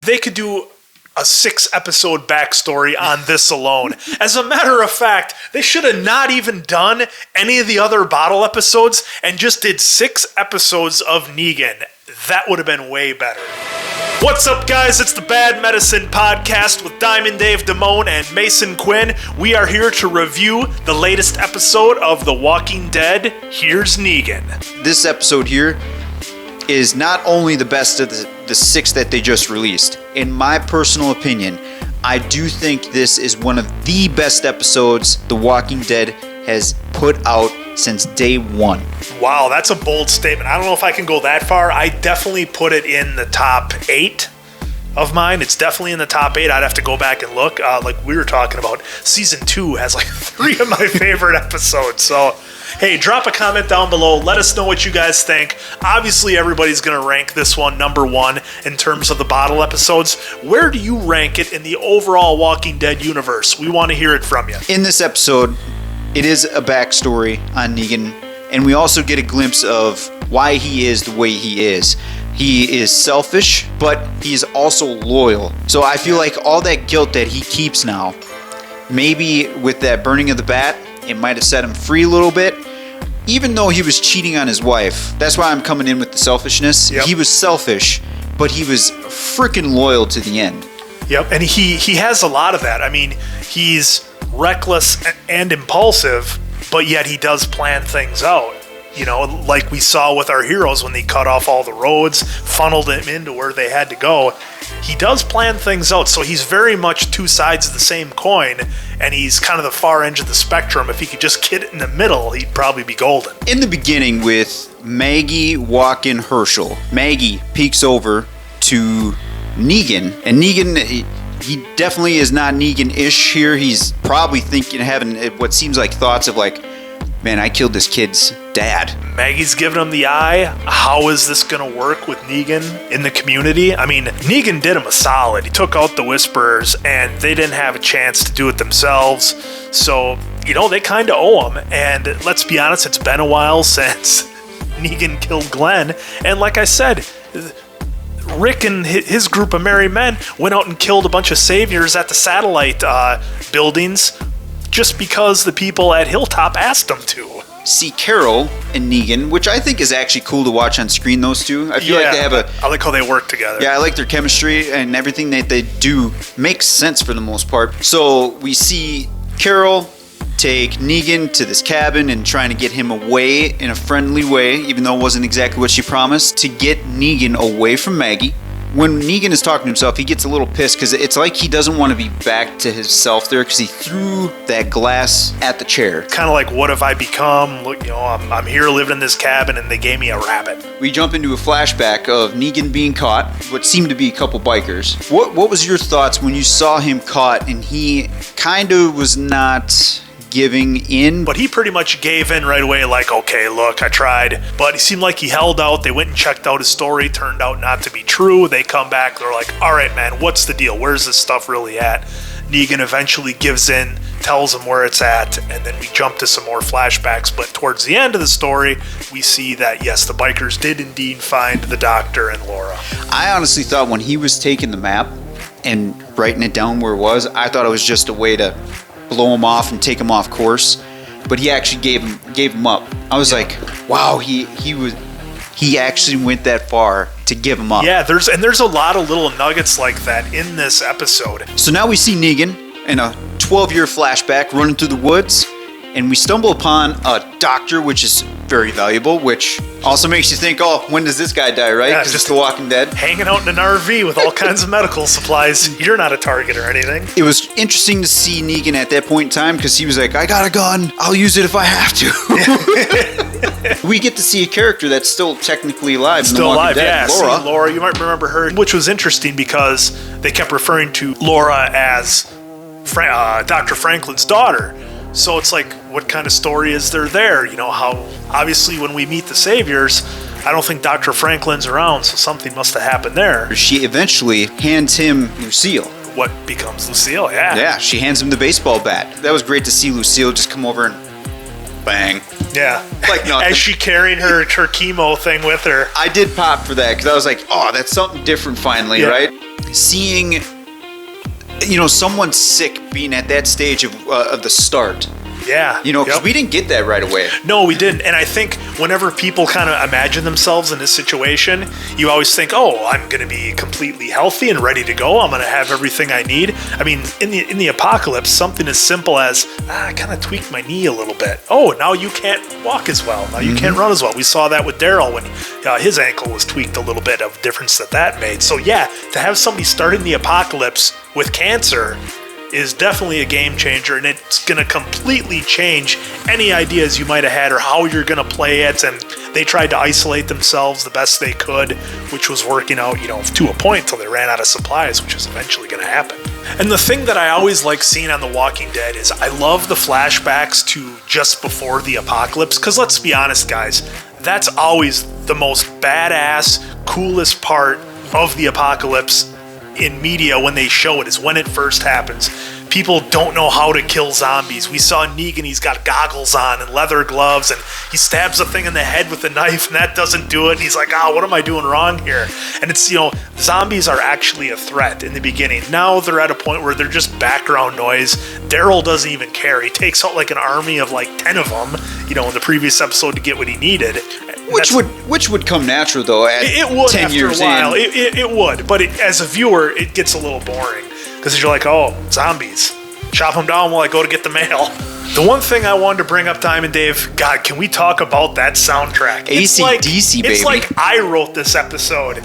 They could do a 6-episode backstory on this alone. As a matter of fact, they should have not even done any of the other bottle episodes and just did 6 episodes of Negan. That would have been way better. What's up, guys? It's the Bad Medicine Podcast with Diamond Dave Damone and Mason Quinn. We are here to review the latest episode of The Walking Dead. Here's Negan. This episode here is not only the best of the 6 that they just released. In my personal opinion, I do think this is one of the best episodes The Walking Dead has put out since day one. Wow, that's a bold statement. I don't know if I can go that far. I definitely put it in the top 8 of mine. It's definitely in the top 8. I'd have to go back and look. Like we were talking about, season 2 has like 3 of my favorite episodes. So, hey, drop a comment down below. Let us know what you guys think. Obviously, everybody's going to rank this one number 1 in terms of the bottle episodes. Where do you rank it in the overall Walking Dead universe? We want to hear it from you. In this episode, it is a backstory on Negan, and we also get a glimpse of why he is the way he is. He is selfish, but he is also loyal. So I feel like all that guilt that he keeps now, maybe with that burning of the bat, it might have set him free a little bit. Even though he was cheating on his wife, that's why I'm coming in with the selfishness. Yep. He was selfish, but he was freaking loyal to the end. Yep, and he has a lot of that. I mean, he's reckless and impulsive, but yet he does plan things out. You know, like we saw with our heroes when they cut off all the roads, funneled them into where they had to go. He does plan things out, so he's very much 2 sides of the same coin, and he's kind of the far end of the spectrum. If he could just get it in the middle, he'd probably be golden. In the beginning with Maggie walking Herschel, Maggie peeks over to Negan, and Negan, he definitely is not Negan-ish here. He's probably having what seems like thoughts of like, man, I killed this kid's dad. Maggie's giving him the eye. How is this going to work with Negan in the community? I mean, Negan did him a solid. He took out the Whisperers, and they didn't have a chance to do it themselves. So, you know, they kind of owe him. And let's be honest, it's been a while since Negan killed Glenn. And like I said, Rick and his group of merry men went out and killed a bunch of saviors at the satellite buildings just because the people at Hilltop asked them to. See Carol and Negan, which I think is actually cool to watch on screen, those two. I feel like they have I like how they work together. Yeah, I like their chemistry, and everything that they do makes sense for the most part. So we see Carol take Negan to this cabin and trying to get him away in a friendly way, even though it wasn't exactly what she promised, to get Negan away from Maggie. When Negan is talking to himself, he gets a little pissed because it's like he doesn't want to be back to himself there because he threw that glass at the chair. Kind of like, what have I become? Look, you know, I'm here living in this cabin and they gave me a rabbit. We jump into a flashback of Negan being caught, what seemed to be a couple bikers. What was your thoughts when you saw him caught and he kind of was not giving in? But he pretty much gave in right away, like, okay, look, I tried. But he seemed like he held out. They went and checked out his story. Turned out not to be true. They come back. They're like, all right, man, what's the deal? Where's this stuff really at? Negan eventually gives in, tells him where it's at, and then we jump to some more flashbacks. But towards the end of the story, we see that, yes, the bikers did indeed find the doctor and Laura. I honestly thought when he was taking the map and writing it down where it was, I thought it was just a way to blow him off and take him off course, but he actually gave him up. I was like, wow, he actually went that far to give him up. Yeah, there's a lot of little nuggets like that in this episode. So now we see Negan in a 12-year flashback running through the woods, and we stumble upon a doctor, which is very valuable, which also makes you think, oh, when does this guy die, right? Yeah, because it's The Walking Dead. Hanging out in an RV with all kinds of medical supplies. You're not a target or anything. It was interesting to see Negan at that point in time because he was like, I got a gun. I'll use it if I have to. We get to see a character that's still technically alive. Still alive, Dead. yeah. Laura, you might remember her, which was interesting because they kept referring to Laura as Dr. Franklin's daughter. So it's like, what kind of story is there? You know, how obviously when we meet the saviors, I don't think Dr. Franklin's around, so something must have happened there. She eventually hands him Lucille. What becomes Lucille, yeah. Yeah, she hands him the baseball bat. That was great to see Lucille just come over and bang. Yeah. Like nothing. As she carrying her chemo thing with her. I did pop for that because I was like, oh, that's something different finally, right? Seeing, someone sick being at that stage of the start. Yeah. Because we didn't get that right away. No, we didn't. And I think whenever people kind of imagine themselves in this situation, you always think, oh, I'm going to be completely healthy and ready to go. I'm going to have everything I need. I mean, in the apocalypse, something as simple as, I kind of tweaked my knee a little bit. Oh, now you can't walk as well. Now you can't run as well. We saw that with Daryl when his ankle was tweaked a little bit of difference that made. So yeah, to have somebody start in the apocalypse with cancer is definitely a game changer, and it's going to completely change any ideas you might have had or how you're going to play it. And they tried to isolate themselves the best they could, which was working out, to a point until they ran out of supplies, which is eventually going to happen. And the thing that I always like seeing on The Walking Dead is I love the flashbacks to just before the apocalypse, because let's be honest, guys, that's always the most badass, coolest part of the apocalypse in media when they show it, is when it first happens. People don't know how to kill zombies. We saw Negan, he's got goggles on and leather gloves, and he stabs a thing in the head with a knife, and that doesn't do it. And he's like, what am I doing wrong here? And it's, zombies are actually a threat in the beginning. Now they're at a point where they're just background noise. Daryl doesn't even care. He takes out like an army of like 10 of them, in the previous episode to get what he needed. Which would come natural though at it would 10 after years a while. in. It would, but as a viewer, it gets a little boring because you're like, oh, zombies, chop them down while I go to get the mail. The one thing I wanted to bring up, Diamond Dave, God, can we talk about that soundtrack? AC/DC, baby. It's like I wrote this episode.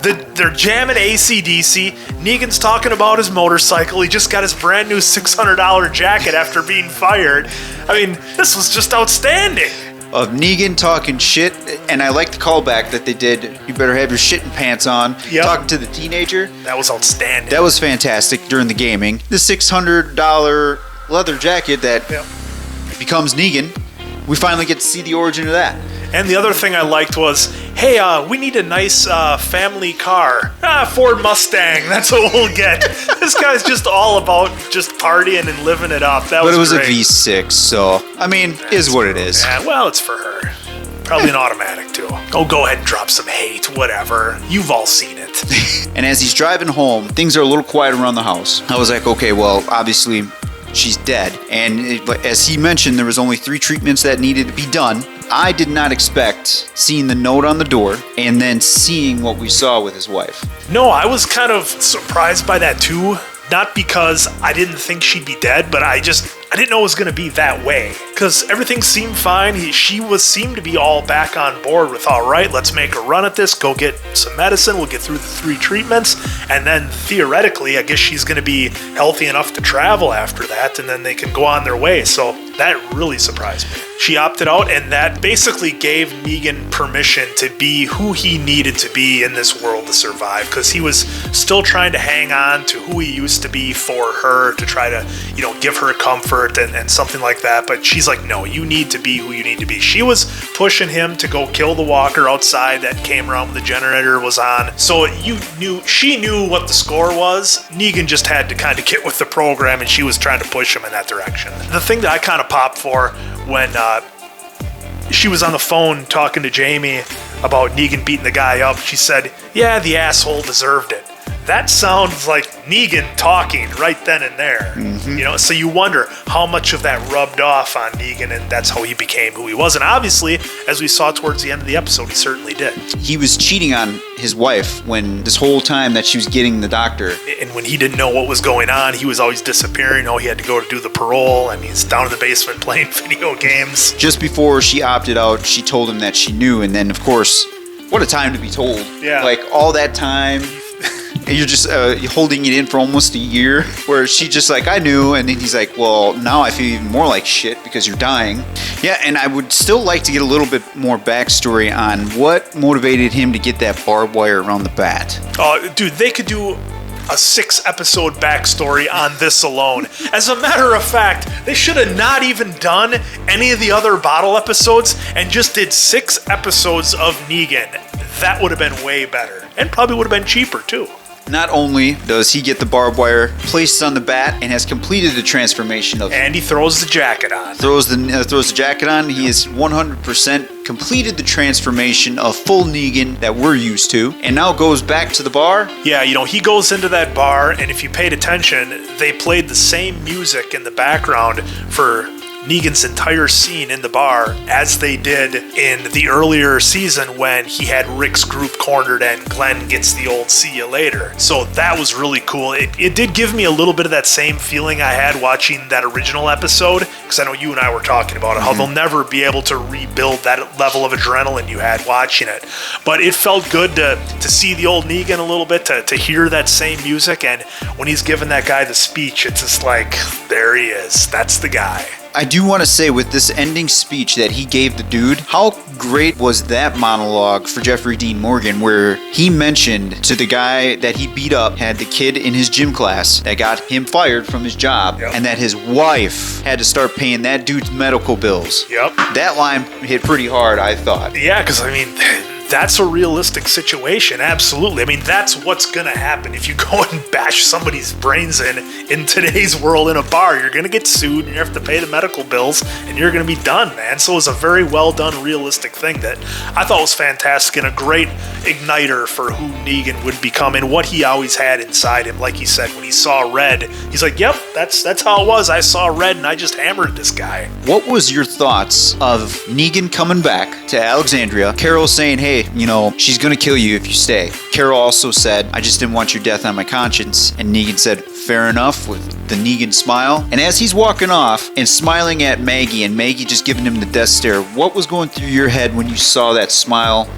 They're jamming AC/DC. Negan's talking about his motorcycle. He just got his brand new $600 jacket after being fired. I mean, this was just outstanding. Of Negan talking shit, and I like the callback that they did. You better have your shitting pants on. Yep. Talking to the teenager. That was outstanding. That was fantastic during the gaming. The $600 leather jacket that becomes Negan. We finally get to see the origin of that. And the other thing I liked was, hey, we need a nice family car. Ford Mustang, that's what we'll get. This guy's just all about just partying and living it up. But it was great. A V6, so, is what it is. Yeah, well, it's for her. Probably an automatic, too. Oh, go ahead and drop some hate, whatever. You've all seen it. And as he's driving home, things are a little quiet around the house. I was like, okay, well, obviously she's dead. And as he mentioned, there was only 3 treatments that needed to be done. I did not expect seeing the note on the door and then seeing what we saw with his wife. No, I was kind of surprised by that too. Not because I didn't think she'd be dead, but I didn't know it was going to be that way. Because everything seemed fine. She seemed to be all back on board with, all right, let's make a run at this, go get some medicine, we'll get through the 3 treatments, and then theoretically, I guess she's going to be healthy enough to travel after that, and then they can go on their way. So that really surprised me. She opted out, and that basically gave Negan permission to be who he needed to be in this world to survive, because he was still trying to hang on to who he used to be for her, to try to, give her comfort and something like that. But she's like, no, you need to be who you need to be. She was pushing him to go kill the walker outside that came around when the generator was on. So she knew what the score was. Negan just had to kind of get with the program, and she was trying to push him in that direction. The thing that I kind of popped for when she was on the phone talking to Jamie about Negan beating the guy up, she said, yeah, the asshole deserved it. That sounds like Negan talking right then and there. Mm-hmm. So you wonder how much of that rubbed off on Negan, and that's how he became who he was. And obviously, as we saw towards the end of the episode, he certainly did. He was cheating on his wife when this whole time that she was getting the doctor. And when he didn't know what was going on, he was always disappearing. He had to go to do the parole, and he's down in the basement playing video games. Just before she opted out, she told him that she knew, and then, of course, what a time to be told. Yeah. Like, all that time... And you're just holding it in for almost a year, where she just like, I knew, and then he's like, well, now I feel even more like shit because you're dying. Yeah, and I would still like to get a little bit more backstory on what motivated him to get that barbed wire around the bat. Dude, they could do a 6-episode backstory on this alone. As a matter of fact, they should have not even done any of the other bottle episodes and just did 6 episodes of Negan. That would have been way better, and probably would have been cheaper too. Not only does he get the barbed wire placed on the bat and has completed the transformation of, And he throws the jacket on. throws the jacket on, he has 100% completed the transformation of full Negan that we're used to, and now goes back to the bar. Yeah, he goes into that bar, and if you paid attention, they played the same music in the background for Negan's entire scene in the bar as they did in the earlier season when he had Rick's group cornered and Glenn gets the old "see you later." So that was really cool. It did give me a little bit of that same feeling I had watching that original episode, because I know you and I were talking about it, how they'll never be able to rebuild that level of adrenaline you had watching it. But it felt good to see the old Negan a little bit, to hear that same music, and when he's giving that guy the speech, it's just like, there he is. That's the guy. I do want to say, with this ending speech that he gave the dude, how great was that monologue for Jeffrey Dean Morgan, where he mentioned to the guy that he beat up, had the kid in his gym class that got him fired from his job, Yep. and that his wife had to start paying that dude's medical bills. Yep. That line hit pretty hard, I thought. Yeah, because that's a realistic situation, absolutely. I mean, that's what's going to happen. If you go and bash somebody's brains in today's world in a bar, you're going to get sued and you have to pay the medical bills and you're going to be done, man. So it was a very well done, realistic thing that I thought was fantastic and a great igniter for who Negan would become and what he always had inside him. Like he said, when he saw Red, he's like, yep, that's how it was. I saw Red and I just hammered this guy. What was your thoughts of Negan coming back to Alexandria, Carol saying, hey, she's gonna kill you if you stay? Carol also said, I just didn't want your death on my conscience. And Negan said, fair enough, with the Negan smile. And as he's walking off and smiling at Maggie, and Maggie just giving him the death stare, what was going through your head when you saw that smile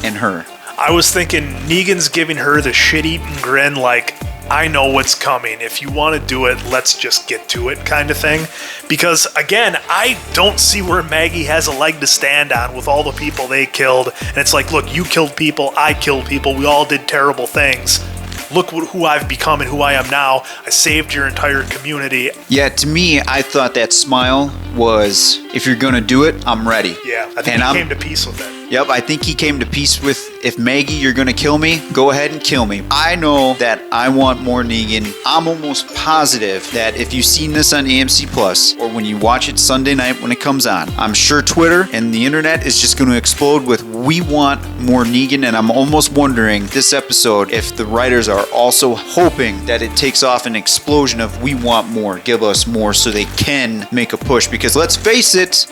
and her? I was thinking Negan's giving her the shit-eating grin, like, I know what's coming. If you want to do it, let's just get to it kind of thing. Because, again, I don't see where Maggie has a leg to stand on with all the people they killed. And it's like, look, you killed people, I killed people, we all did terrible things. Look who I've become and who I am now. I saved your entire community. Yeah, to me, I thought that smile was, if you're going to do it, I'm ready. Yeah, I think he came to peace with it. Yep, I think he came to peace with, if Maggie, you're going to kill me, go ahead and kill me. I know that I want more Negan. I'm almost positive that if you've seen this on AMC Plus, or when you watch it Sunday night when it comes on, I'm sure Twitter and the internet is just going to explode with, we want more Negan. And I'm almost wondering this episode if the writers are also hoping that it takes off an explosion of, we want more, give us more, so they can make a push. Because let's face it,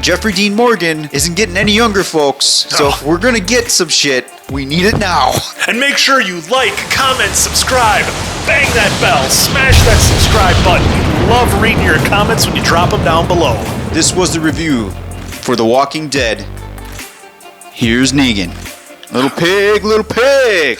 Jeffrey Dean Morgan isn't getting any younger, folks. So if we're going to get some shit, we need it now. And make sure you like, comment, subscribe, bang that bell, smash that subscribe button. We love reading your comments when you drop them down below. This was the review for The Walking Dead. Here's Negan. Little pig, little pig.